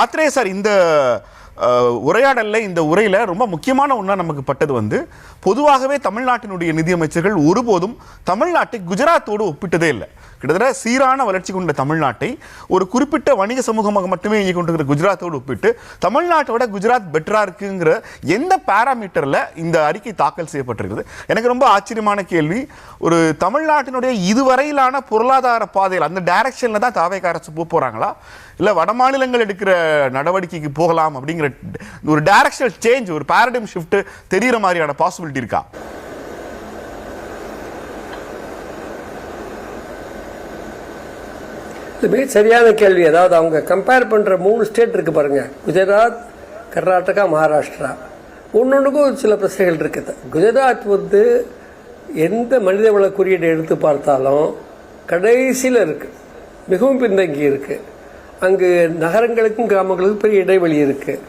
ஆத்ரே sir, இந்த உரையாடலில் இந்த உரையில் ரொம்ப முக்கியமான ஒன்றா நமக்கு பட்டது வந்து, பொதுவாகவே தமிழ்நாட்டினுடைய நிதியமைச்சர்கள் ஒருபோதும் தமிழ்நாட்டை குஜராத்தோடு ஒப்பிட்டதே இல்லை. கிட்டத்தட்ட சீரான வளர்ச்சி கொண்ட தமிழ்நாட்டை ஒரு குறிப்பிட்ட வணிக சமூகமாக மட்டுமே இயங்கி கொண்டிருக்கிற குஜராத்தோடு ஒப்பிட்டு தமிழ்நாட்டோட குஜராத் பெட்டராக இருக்குங்கிற எந்த பேராமீட்டரில் இந்த அறிக்கை தாக்கல் செய்யப்பட்டிருக்குது? எனக்கு ரொம்ப ஆச்சரியமான கேள்வி. ஒரு தமிழ்நாட்டினுடைய இதுவரையிலான பொருளாதார பாதையில் அந்த டைரக்ஷனில் தான் தாவேகா அரசு போகிறாங்களா, இல்லை வட மாநிலங்கள் எடுக்கிற நடவடிக்கைக்கு போகலாம் அப்படிங்கிற ஒரு டைரக்ஷனல் சேஞ்ச், ஒரு பேரடைம் ஷிஃப்ட் தெரிகிற மாதிரியான பாசிபிலிட்டி இருக்கா? மிக சரியான கேள்வி. அதாவது அவங்க கம்பேர் பண்ணுற 3 ஸ்டேட் இருக்குது பாருங்கள், குஜராத், கர்நாடகா, மகாராஷ்டிரா. ஒன்னொன்றுக்கும் சில பிரச்சனைகள் இருக்குது. குஜராத் வந்து எந்த மனிதவள குறியீடை எடுத்து பார்த்தாலும் கடைசியில் இருக்குது, மிகவும் பின்தங்கி இருக்குது. அங்கு நகரங்களுக்கும் கிராமங்களுக்கும் பெரிய இடைவெளி இருக்குது.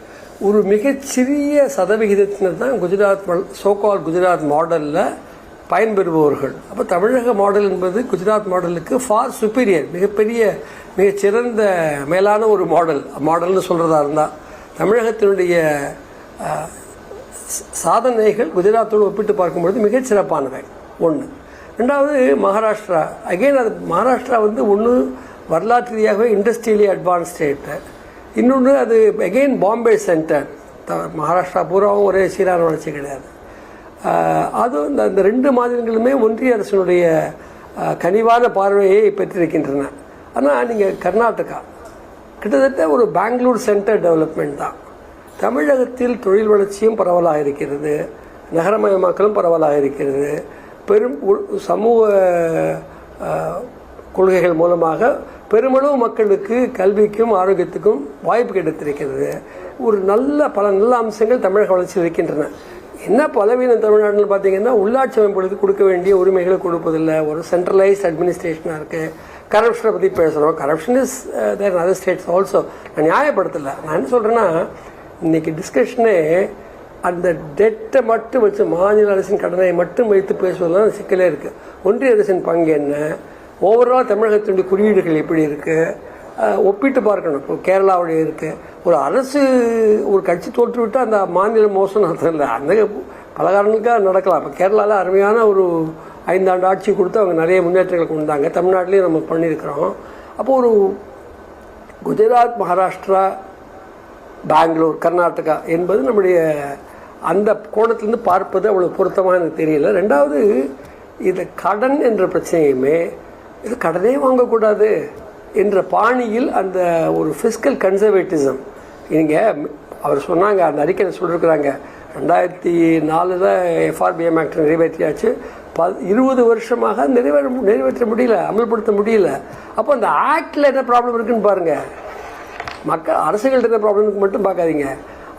ஒரு மிகச்சிறிய சதவிகிதத்தினர் தான் குஜராத் சோகால் குஜராத் மாடலில் பயன்பெறுபவர்கள். அப்போ தமிழக மாடல் என்பது குஜராத் மாடலுக்கு ஃபார் சுப்பீரியர், மிகச்சிறந்த மேலான ஒரு மாடல்னு சொல்கிறதா இருந்தால் தமிழகத்தினுடைய சாதனைகள் குஜராத்தோடு ஒப்பிட்டு பார்க்கும்பொழுது மிகச்சிறப்பானவை. ஒன்று. ரெண்டாவது மகாராஷ்டிரா. அகெயின் அது மகாராஷ்டிரா வந்து ஒன்று வரலாற்று ரீதியாகவே இண்டஸ்ட்ரியலி அட்வான்ஸ் ஸ்டேட்டு, இன்னொன்று அது அகெயின் பாம்பே சென்டர். மகாராஷ்டிரா பூராவும் ஒரே சீரான வளர்ச்சி கிடையாது. அதுவும் இந்த 2 மாநிலங்களுமே ஒன்றிய அரசினுடைய கனிவான பார்வையை பெற்றிருக்கின்றன. ஆனால் நீங்கள் கர்நாடகா கிட்டத்தட்ட ஒரு பெங்களூர் சென்டர் டெவலப்மெண்ட் தான். தமிழகத்தில் தொழில் வளர்ச்சியும் பரவலாக இருக்கிறது, நகரமயமாக்கலும் பரவலாக இருக்கிறது. பெரும் சமூக கொள்கைகள் மூலமாக பெருமளவு மக்களுக்கு கல்விக்கும் ஆரோக்கியத்துக்கும் வாய்ப்பு கிடைத்திருக்கிறது. ஒரு பல நல்ல அம்சங்கள் தமிழக வளர்ச்சியில் இருக்கின்றன. என்ன பலவீனம் தமிழ்நாட்டில் பார்த்தீங்கன்னா, உள்ளாட்சி அமைப்புகளுக்கு கொடுக்க வேண்டிய உரிமைகளை கொடுப்பதில்லை. ஒரு சென்ட்ரலைஸ்ட் அட்மினிஸ்ட்ரேஷனாக இருக்குது. கரப்ஷனை பற்றி பேசுகிறோம். Corruption is there other states also. நான் நியாயப்படுத்தலை. நான் என்ன சொல்கிறேன்னா, இன்றைக்கி டிஸ்கஷனே அந்த டெட்டை மட்டும் வச்சு, மாநில அரசின் கடனை மட்டும் வைத்து பேசுவதெல்லாம் சிக்கலே இருக்குது. ஒன்றிய அரசின் பங்கு என்ன, ஓவரால் தமிழகத்தினுடைய குறியீடுகள் எப்படி இருக்குது, ஒப்பிட்டு பார்க்கணும். இப்போ கேரளாவுடைய இருக்குது. ஒரு அரசு ஒரு கட்சி தோற்றுவிட்டால் அந்த மாநிலம் மோசம் அர்த்தம் இல்லை. அந்த பல காரணங்களுக்காக நடக்கலாம். இப்போ கேரளாவில் அருமையான ஒரு 5 ஆண்டு ஆட்சி கொடுத்து அவங்க நிறைய முன்னேற்றங்களை கொண்டு வந்தாங்க. தமிழ்நாட்டிலையும் நம்ம பண்ணியிருக்கிறோம். அப்போது ஒரு குஜராத், மகாராஷ்டிரா, பெங்களூர், கர்நாடகா என்பது நம்முடைய அந்த கோணத்திலேருந்து பார்ப்பது அவ்வளோ பொருத்தமாக எனக்கு தெரியல. ரெண்டாவது, இது கடன் என்ற பிரச்சனையுமே, இது கடனே வாங்கக்கூடாது என்ற பாணியில் அந்த ஒரு ஃபிஸ்கல் கன்சர்வேட்டிசம். இங்கே அவர் சொன்னாங்க, அந்த அறிக்கையில் சொல்லியிருக்கிறாங்க, 2004 எஃப்ஆர்பிஎம் ஆக்ட் நிறைவேற்றியாச்சு, 20 வருஷமாக நிறைவேற்ற முடியல, அமல்படுத்த முடியல. அப்போ அந்த ஆக்டில் என்ன ப்ராப்ளம் இருக்குன்னு பாருங்கள். அரசுகள்கிட்ட என்ன ப்ராப்ளம் மட்டும் பார்க்காதீங்க.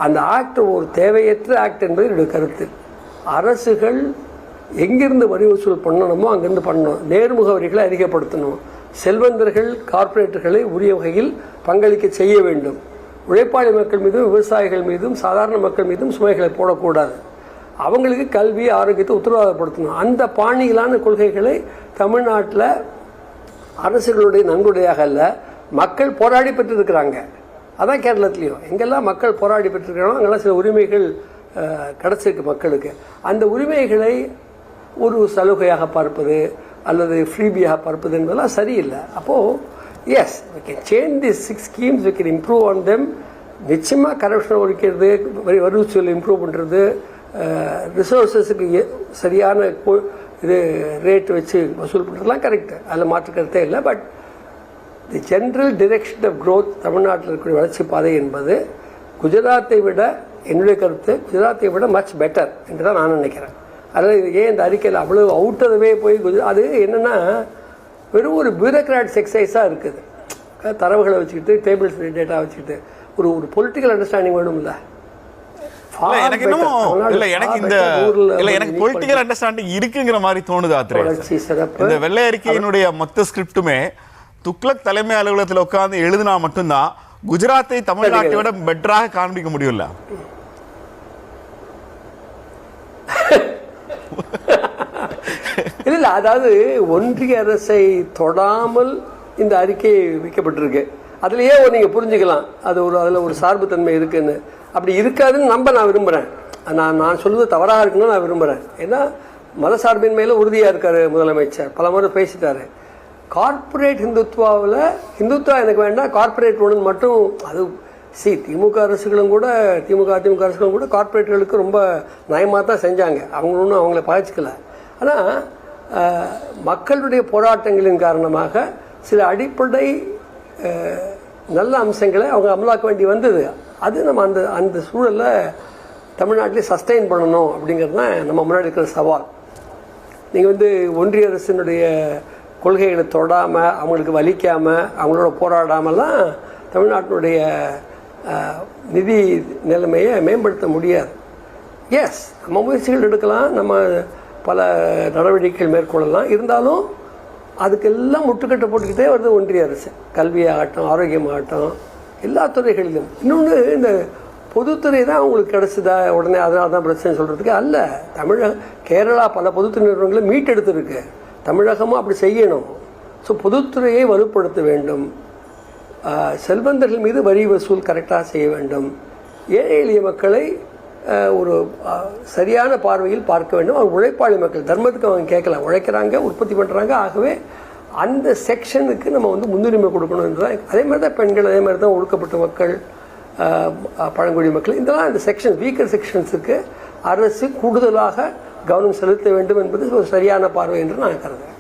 அந்த ஆக்ட் ஒரு தேவையற்ற ஆக்ட் என்பது என்னுடைய கருத்து. அரசுகள் எங்கிருந்து வரி வசூல் பண்ணணுமோ அங்கிருந்து பண்ணணும். நேர்முக வரிகளை அதிகப்படுத்தணும். செல்வந்தர்கள், கார்ப்பரேட்டுகளை உரிய வகையில் பங்களிக்க செய்ய வேண்டும். உழைப்பாளி மக்கள் மீதும், விவசாயிகள் மீதும், சாதாரண மக்கள் மீதும் சுமைகளை போடக்கூடாது. அவங்களுக்கு கல்வி, ஆரோக்கியத்தை உத்தரவாதப்படுத்தணும். அந்த பாணியிலான கொள்கைகளை தமிழ்நாட்டில் அரசுகளுடைய நன்கொடையாக அல்ல, மக்கள் போராடி பெற்றிருக்கிறாங்க. அதான் கேரளத்துலேயும் எங்கெல்லாம் மக்கள் போராடி பெற்றிருக்கிறாங்களோ அங்கெல்லாம் சில உரிமைகள் கிடச்சிருக்கு மக்களுக்கு. அந்த உரிமைகளை ஒரு சலுகையாக பார்ப்பது அல்லது ஃப்ரீபியாக பார்ப்பது என்பதெல்லாம் சரியில்லை. அப்போது S, we can change these 6 schemes, we can improve on them. நிச்சயமாக கரப்ஷனை ஒழிக்கிறது, வரி வசூல் இம்ப்ரூவ் பண்ணுறது, ரிசோர்ஸஸுக்கு சரியான இது ரேட் வச்சு வசூல் பண்ணுறதுலாம் கரெக்டு, அதில் மாற்றுக்கிறதே இல்லை. But the general direction of growth தமிழ்நாட்டில் இருக்கக்கூடிய வளர்ச்சி பாதை என்பது குஜராத்தை விட, என்னுடைய கருத்து, குஜராத்தை விட மச் பெட்டர் என்று தான் நான் நினைக்கிறேன். அதில் ஏன் இந்த அறிக்கையில் அவ்வளோ அவுட்டதவே போய் அது என்னென்னா வெறும் ஒரு பியூரோக்ராட்ஸ் எக்ஸசைஸாக இருக்குது. தரவுகளை வச்சுக்கிட்டு, டேபிள்ஸ் டேட்டா வச்சுக்கிட்டு ஒரு பொலிட்டிக்கல் அண்டர்ஸ்டாண்டிங் வேணும். இல்லை எனக்கு பொலிட்டிக்கல் அண்டர்ஸ்டாண்டிங் இருக்குங்கிற மாதிரி தோணுது. இந்த வெள்ளை அறிக்கையினுடைய மொத்த ஸ்கிரிப்டுமே துக்ளக் தலைமை அலுவலகத்தில் உட்கார்ந்து எழுதினா மட்டும்தான் குஜராத்தை தமிழ்நாட்டை விட பெட்டராக காண்பிக்க முடியல. இல்லை, அதாவது ஒன்றிய அரசை தொடாமல் இந்த அறிக்கை வைக்கப்பட்டிருக்கு. அதுலேயே நீங்கள் புரிஞ்சுக்கலாம் அது அதில் ஒரு சார்புத்தன்மை இருக்குன்னு. அப்படி இருக்காதுன்னு நான் விரும்புகிறேன். நான் சொல்லுவது தவறாக இருக்குன்னு நான் விரும்புகிறேன். ஏன்னா மதசார்பின்மையில் உறுதியாக இருக்கார் முதலமைச்சர், பல முறை பேசிட்டாரு. கார்ப்பரேட் ஹிந்துத்வாவில் ஹிந்துத்வா எனக்கு வேண்டாம், கார்ப்பரேட் ஒன்று மட்டும் அது திமுக அரசுகளும் கூட அதிமுக அரசுகளும் கூட கார்ப்பரேட்டுகளுக்கு ரொம்ப நயமாக தான் செஞ்சாங்க. அவங்க ஒன்றும் அவங்கள பாதிச்சுக்கல. ஆனால் மக்களுடைய போராட்டங்களின் காரணமாக சில அடிப்படை நல்ல அம்சங்களை அவங்க அமலாக்க வேண்டி வந்தது. அது நம்ம அந்த சூழலில் தமிழ்நாட்டிலே சஸ்டெயின் பண்ணணும் அப்படிங்கிறது தான் நம்ம முன்னாடி இருக்கிற சவால். நீங்கள் ஒன்றிய அரசினுடைய கொள்கைகளை தொடாமல், அவங்களுக்கு வலிக்காமல், அவங்களோட போராடாமலாம் தமிழ்நாட்டினுடைய நிதி நிலைமையை மேம்படுத்த முடியாது. எஸ், நம்ம முயற்சிகள் எடுக்கலாம், நம்ம பல நடவடிக்கைகள் மேற்கொள்ளலாம். இருந்தாலும் அதுக்கெல்லாம் முட்டுக்கட்டை போட்டுக்கிட்டே வருது ஒன்றிய அரசு. கல்வியாகட்டும், ஆரோக்கியமாகட்டும், எல்லா துறைகளிலும். இன்னொன்று, இந்த பொதுத்துறை தான் அவங்களுக்கு கிடச்சிதா உடனே அதனால தான் பிரச்சனை சொல்கிறதுக்கு அல்ல. கேரளா பல பொதுத்துறை நிறுவனங்களை மீட்டெடுத்துருக்கு. தமிழகமும் அப்படி செய்யணும். ஸோ பொதுத்துறையை வலுப்படுத்த வேண்டும். செல்வந்தர்கள் மீது வரி வசூல் கரெக்டாக செய்ய வேண்டும். ஏழை எளிய மக்களை ஒரு சரியான பார்வையில் பார்க்க வேண்டும். அவங்க உழைப்பாளி மக்கள், தர்மத்துக்கு அவங்க கேட்கலாம், உழைக்கிறாங்க, உற்பத்தி பண்ணுறாங்க. ஆகவே அந்த செக்ஷனுக்கு நம்ம முன்னுரிமை கொடுக்கணும். அதே மாதிரி தான் பெண்கள், அதே மாதிரி தான் ஒடுக்கப்பட்ட மக்கள், பழங்குடி மக்கள், இதெல்லாம் இந்த செக்ஷன் வீக்கர் செக்ஷன்ஸுக்கு அரசு கூடுதலாக கவனம் செலுத்த வேண்டும் என்பது ஒரு சரியான பார்வை என்று நான் கருதுகிறேன்.